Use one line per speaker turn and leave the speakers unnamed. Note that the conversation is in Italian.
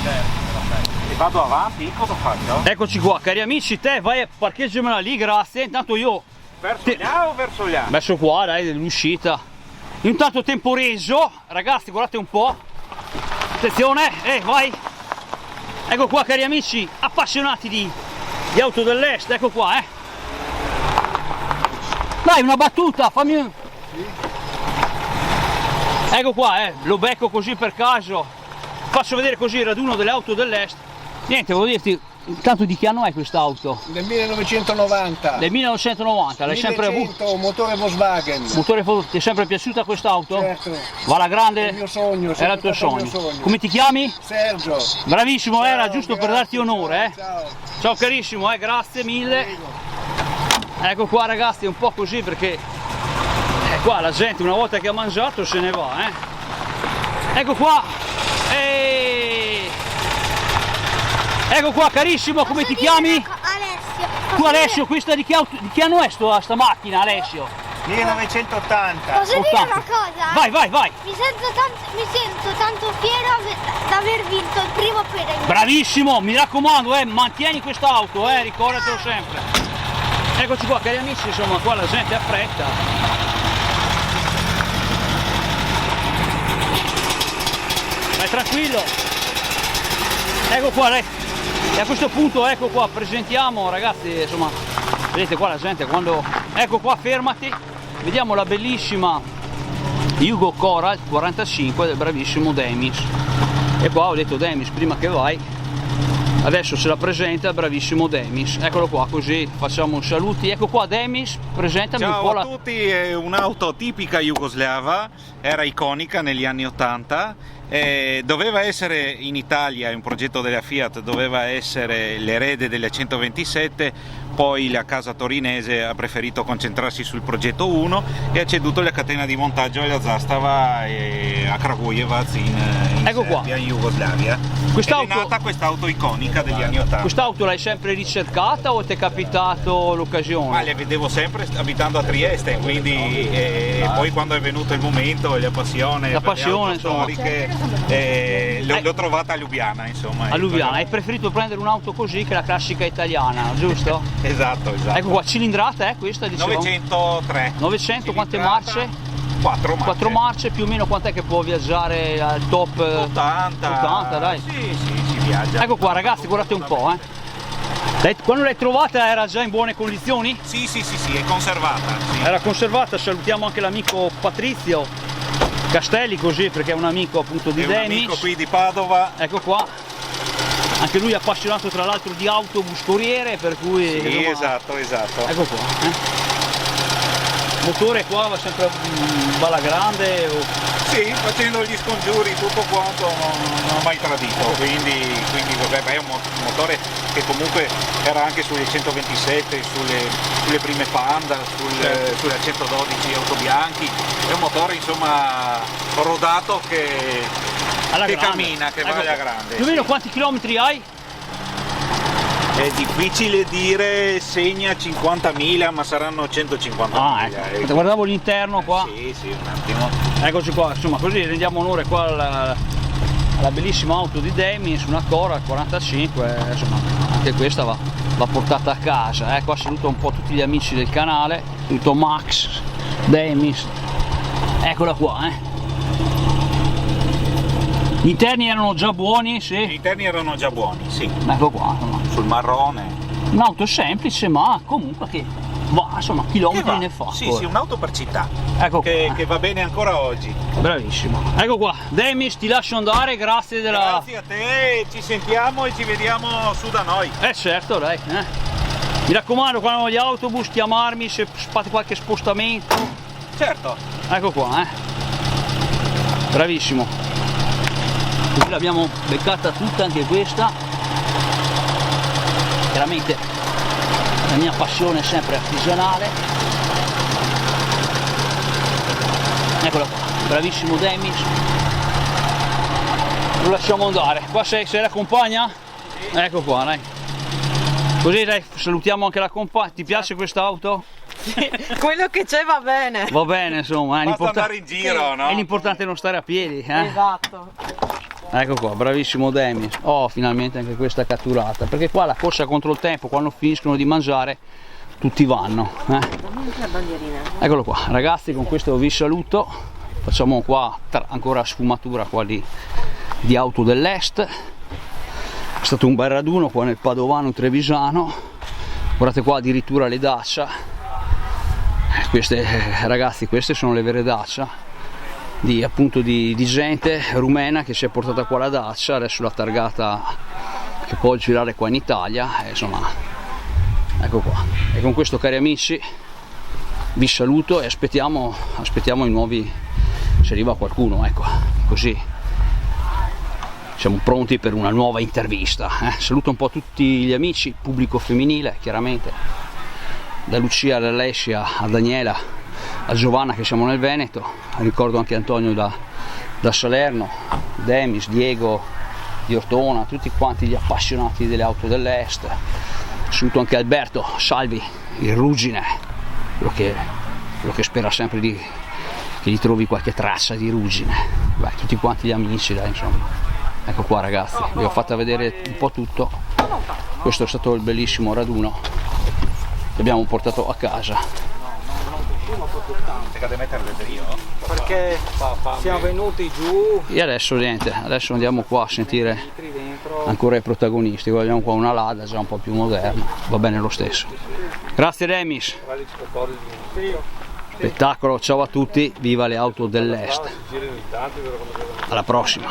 E vado avanti, cosa faccio?
Eccoci qua, cari amici, te vai, parcheggiamela lì, grazie. Intanto io...
Verso là o verso là?
Verso qua, dai, dell'uscita. Intanto temporeggio, ragazzi, guardate un po'. Attenzione, vai. Ecco qua, cari amici, appassionati di auto dell'est, ecco qua, Dai, una battuta, fammi un... Ecco qua, lo becco così per caso. Faccio vedere così il raduno delle auto dell'est. Niente, volevo dirti, intanto di che anno è quest'auto?
Del 1990.
Del 1990, l'hai sempre avuto?
Motore Volkswagen.
Ti è sempre piaciuta quest'auto?
Certo.
Va alla grande?
È il mio sogno.
Era il tuo sogno. Come ti chiami?
Sergio.
Bravissimo,
Ciao,
era giusto per darti onore,
Ciao.
Ciao carissimo, grazie mille. Ecco qua ragazzi, è un po' così perché qua la gente una volta che ha mangiato se ne va, Ecco qua. Ecco qua carissimo, come ti chiami?
Alessio.
Tu Alessio, questa di che anno è sta macchina, Alessio?
1980.
Posso dire una cosa?
Vai.
Mi sento tanto fiero di aver vinto il primo premio.
Bravissimo, mi raccomando, mantieni quest'auto, ricordatelo sempre. Eccoci qua cari amici, insomma qua la gente ha fretta. Vai tranquillo. Ecco qua, dai. E a questo punto ecco qua, presentiamo ragazzi, insomma, vedete qua la gente quando... Ecco qua, fermati, vediamo la bellissima Yugo Coral 45 del bravissimo Demis. E qua ho detto Demis prima che vai, adesso se la presenta il bravissimo Demis. Eccolo qua, così facciamo un saluti. Ecco qua Demis, presentami un po'
Ciao a tutti, è un'auto tipica jugoslava, era iconica negli anni 80. Doveva essere in Italia, è un progetto della Fiat, doveva essere l'erede delle 127, poi la casa torinese ha preferito concentrarsi sul progetto 1 e ha ceduto la catena di montaggio alla Zastava a Kragujevac in
ecco
Serbia,
qua.
in Jugoslavia. Ed è nata quest'auto iconica degli anni 80.
Quest'auto l'hai sempre ricercata o ti è capitato l'occasione?
Ma le vedevo sempre abitando a Trieste, quindi poi quando è venuto il momento e la passione per le auto storiche, l'ho trovata a Lubiana, insomma.
A Lubiana, hai preferito prendere un'auto così che la classica italiana, giusto?
Esatto.
Ecco qua, cilindrata è questa? Diciamo?
903.
900, quante marce?
4 marce.
4 marce, più o meno quant'è che può viaggiare al top?
80,
dai.
Sì, si viaggia.
Ecco qua ragazzi, guardate un po', Quando l'hai trovata era già in buone condizioni?
Sì, è conservata. Sì.
Era conservata, salutiamo anche l'amico Patrizio Castelli così perché è un amico appunto di Demis.
Un amico qui di Padova.
Ecco qua, anche lui è appassionato tra l'altro di autobus corriere, per cui...
Sì,
insomma,
esatto.
Ecco qua, Motore qua va sempre balla grande o...
Sì, facendo gli scongiuri tutto quanto non ho mai tradito, quindi vabbè, è un motore che comunque era anche sulle 127, sulle prime Panda, sulle 112 auto bianchi, è un motore insomma rodato che cammina, che va alla grande.
Più o meno quanti chilometri hai?
È difficile dire, segna 50.000 ma saranno 150.000.
Ecco. Guardavo l'interno qua.
Sì, un attimo.
Eccoci qua, insomma così rendiamo onore qua alla bellissima auto di Demis, una Cora 45, insomma anche questa va portata a casa. Qua saluto un po' tutti gli amici del canale, tutto Max, Demis, eccola qua, Gli interni erano già buoni, sì?
Gli interni erano già buoni, sì.
Ecco qua, insomma.
Sul marrone.
Un'auto semplice ma comunque che va, insomma, chilometri ne fa.
Sì, un'auto per città.
Ecco
che va bene ancora oggi.
Bravissimo. Ecco qua, Demis, ti lascio andare, grazie della...
Grazie a te, ci sentiamo e ci vediamo su da noi.
Certo, dai. Mi raccomando, quando gli autobus chiamarmi se fate qualche spostamento.
Certo.
Ecco qua, Bravissimo. Così l'abbiamo beccata tutta anche questa. Chiaramente la mia passione è sempre artigianale. Eccola qua, bravissimo Demis. Lo lasciamo andare. Qua sei la compagna? Sì. Ecco qua, dai. Così dai, salutiamo anche la compagna. Ti piace quest'auto?
Sì, quello che c'è va bene.
Va bene, insomma.
Basta andare in giro, no?
È l'importante non stare a piedi.
Esatto.
Ecco qua, bravissimo Demis. Oh, finalmente anche questa catturata, perché qua la corsa contro il tempo, quando finiscono di mangiare tutti vanno. Eccolo qua ragazzi, con questo vi saluto. Facciamo qua ancora sfumatura qua di Auto dell'Est. È stato un bel raduno qua nel Padovano Trevisano. Guardate qua addirittura le Dacia. Queste ragazzi, queste sono le vere Dacia appunto di gente rumena che si è portata qua la Dacia, adesso l'ha targata che può girare qua in Italia, insomma ecco qua. E con questo cari amici vi saluto e aspettiamo i nuovi, se arriva qualcuno, ecco, così siamo pronti per una nuova intervista. Saluto un po' tutti gli amici, pubblico femminile chiaramente, da Lucia, da Alessia, a Daniela, a Giovanna che siamo nel Veneto, ricordo anche Antonio da Salerno, Demis, Diego di Ortona, tutti quanti gli appassionati delle auto dell'Est. Saluto anche Alberto Salvi, il Ruggine, quello che spera sempre che gli trovi qualche traccia di Ruggine. Beh, tutti quanti gli amici, dai, insomma. Ecco qua ragazzi, vi ho fatto vedere un po' tutto. Questo è stato il bellissimo raduno che abbiamo portato a casa.
Perché siamo venuti giù
E adesso niente, adesso andiamo qua a sentire ancora i protagonisti. Guardiamo qua una Lada già un po' più moderna, va bene lo stesso. Grazie Demis. Spettacolo, ciao a tutti, viva le auto dell'Est. Alla prossima.